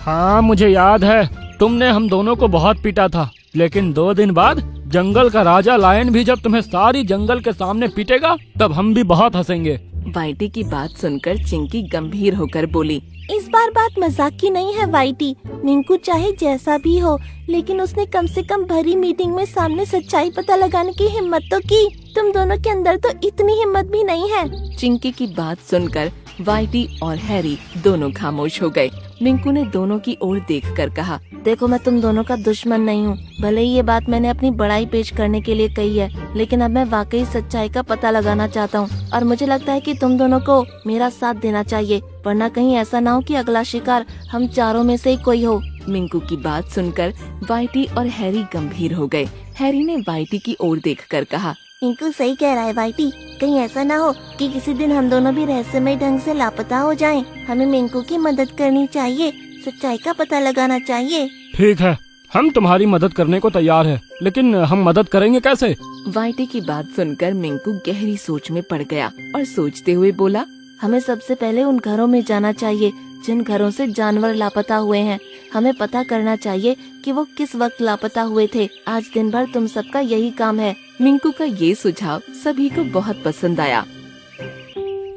हाँ मुझे याद है, तुमने हम दोनों को बहुत पीटा था, लेकिन 2 दिन बाद जंगल का राजा लायन भी जब तुम्हें सारी जंगल के सामने पीटेगा तब हम भी बहुत हंसेंगे। वाइटी की बात सुनकर चिंकी गंभीर होकर बोली, इस बार बात मजाक की नहीं है वाइटी। मिंकू चाहे जैसा भी हो, लेकिन उसने कम से कम भरी मीटिंग में सामने सच्चाई पता लगाने की हिम्मत तो की। तुम दोनों के अंदर तो इतनी हिम्मत भी नहीं है। चिंकी की बात सुनकर वाइटी और हैरी दोनों खामोश हो गए। मिंकू ने दोनों की ओर देखकर कहा, देखो मैं तुम दोनों का दुश्मन नहीं हूँ। भले ही ये बात मैंने अपनी बड़ाई पेश करने के लिए कही है, लेकिन अब मैं वाकई सच्चाई का पता लगाना चाहता हूँ और मुझे लगता है कि तुम दोनों को मेरा साथ देना चाहिए, वरना कहीं ऐसा ना हो कि अगला शिकार हम चारों में से ही कोई हो। मिंकू की बात सुनकर वाइटी और हैरी गंभीर हो गए। हैरी ने वाइटी की ओर देखकर कहा, मिंकू सही कह रहा है वाइटी। कहीं ऐसा ना हो कि किसी दिन हम दोनों भी रहस्यमय ढंग से लापता हो जाएं। हमें मिंकू की मदद करनी चाहिए, सच्चाई का पता लगाना चाहिए। ठीक है, हम तुम्हारी मदद करने को तैयार है, लेकिन हम मदद करेंगे कैसे? वाइटी की बात सुनकर मिंकू गहरी सोच में पड़ गया और सोचते हुए बोला, हमें सबसे पहले उन घरों में जाना चाहिए जिन घरों से जानवर लापता हुए हैं। हमें पता करना चाहिए कि वो किस वक्त लापता हुए थे। आज दिन भर तुम सबका यही काम है। मिंकू का ये सुझाव सभी को बहुत पसंद आया।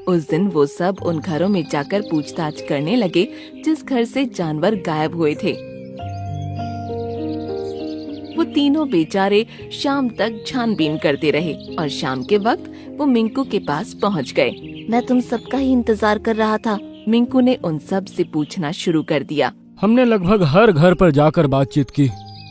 उस दिन वो सब उन घरों में जाकर पूछताछ करने लगे जिस घर से जानवर गायब हुए थे। वो तीनों बेचारे शाम तक छानबीन करते रहे और शाम के वक्त वो मिंकू के पास पहुंच गए। मैं तुम सबका ही इंतजार कर रहा था। मिंकू ने उन सब से पूछना शुरू कर दिया। हमने लगभग हर घर पर जाकर बातचीत की।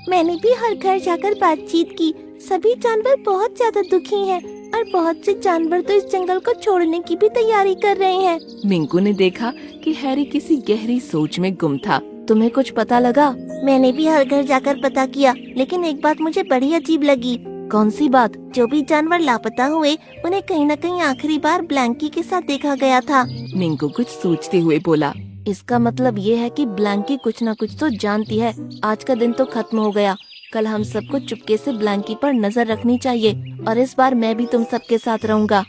मैंने भी हर घर जाकर बातचीत की। सभी जानवर बहुत ज्यादा दुखी हैं और बहुत से जानवर तो इस जंगल को छोड़ने की भी तैयारी कर रहे हैं। मिंकू ने देखा कि हैरी किसी गहरी सोच में गुम था। तुम्हें कुछ पता लगा? मैंने भी हर घर जाकर पता किया, लेकिन एक बात मुझे बड़ी अजीब लगी। कौन सी बात? जो भी जानवर लापता हुए उन्हें कहीं न कहीं आखिरी बार ब्लैंकी के साथ देखा गया था। मिंकू कुछ सोचते हुए बोला, इसका मतलब ये है कि ब्लैंकी कुछ न कुछ तो जानती है। आज का दिन तो खत्म हो गया। कल हम सबको चुपके से ब्लैंकी पर नजर रखनी चाहिए और इस बार मैं भी तुम सबके साथ रहूंगा।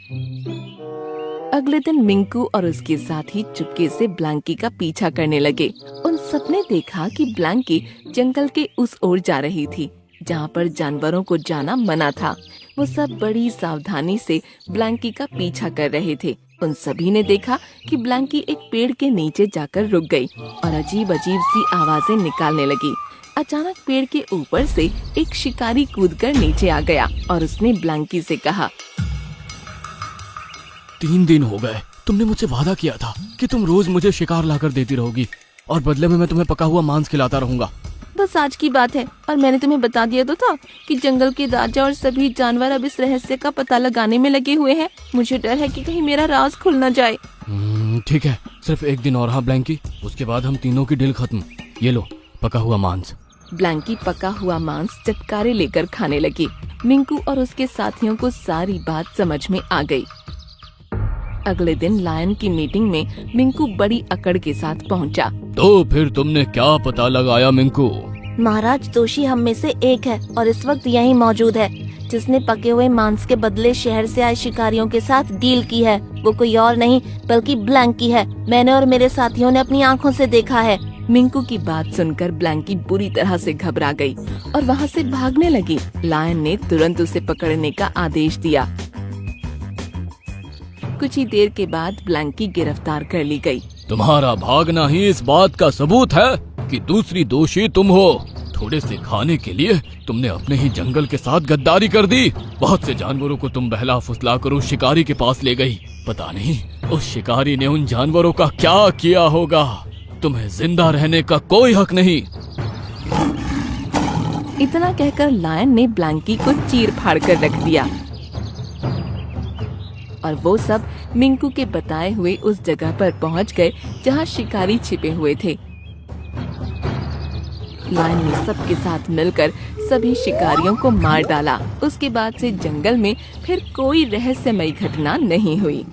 अगले दिन मिंकू और उसके साथी चुपके से ब्लैंकी का पीछा करने लगे। उन सबने देखा कि ब्लैंकी जंगल के उस ओर जा रही थी जहाँ पर जानवरों को जाना मना था। वो सब बड़ी सावधानी से ब्लैंकी का पीछा कर रहे थे। उन सभी ने देखा कि ब्लैंकी एक पेड़ के नीचे जाकर रुक गई और अजीब अजीब सी आवाजें निकालने लगी। अचानक पेड़ के ऊपर से एक शिकारी कूदकर नीचे आ गया और उसने ब्लैंकी से कहा, 3 दिन हो गए, तुमने मुझसे वादा किया था कि तुम रोज मुझे शिकार लाकर देती रहोगी और बदले में मैं तुम्हें पका हुआ मांस खिलाता रहूंगा। बस आज की बात है और मैंने तुम्हें बता दिया तो था कि जंगल के राजा और सभी जानवर अब इस रहस्य का पता लगाने में लगे हुए हैं। मुझे डर है कि कहीं मेरा राज खुल न जाए। ठीक है, सिर्फ 1 दिन और। हाँ ब्लैंकी, उसके बाद हम तीनों की डील खत्म। ये लो पका हुआ मांस। ब्लैंकी पका हुआ मांस चटकारे लेकर खाने लगी। मिंकू और उसके साथियों को सारी बात समझ में आ गई। अगले दिन लायन की मीटिंग में मिंकू बड़ी अकड़ के साथ पहुंचा। तो फिर तुमने क्या पता लगाया मिंकू? महाराज, दोषी हम में से एक है और इस वक्त यहीं मौजूद है, जिसने पके हुए मांस के बदले शहर से आए शिकारियों के साथ डील की है। वो कोई और नहीं बल्कि ब्लैंकी है। मैंने और मेरे साथियों ने अपनी आँखों से देखा है। मिंकू की बात सुनकर ब्लैंकी बुरी तरह से घबरा गई और वहाँ से भागने लगी। लायन ने तुरंत उसे पकड़ने का आदेश दिया। कुछ ही देर के बाद ब्लैंकी गिरफ्तार कर ली गई। तुम्हारा भागना ही इस बात का सबूत है कि दूसरी दोषी तुम हो। थोड़े से खाने के लिए तुमने अपने ही जंगल के साथ गद्दारी कर दी। बहुत से जानवरों को तुम बहला फुसला कर उस शिकारी के पास ले गई। पता नहीं उस शिकारी ने उन जानवरों का क्या किया होगा। तुम्हें जिंदा रहने का कोई हक नहीं। इतना कहकर लायन ने ब्लैंकी को चीर फाड़ कर रख दिया और वो सब मिंकू के बताए हुए उस जगह पर पहुंच गए जहां शिकारी छिपे हुए थे। लायन ने सबके साथ मिलकर सभी शिकारियों को मार डाला। उसके बाद से जंगल में फिर कोई रहस्यमयी घटना नहीं हुई।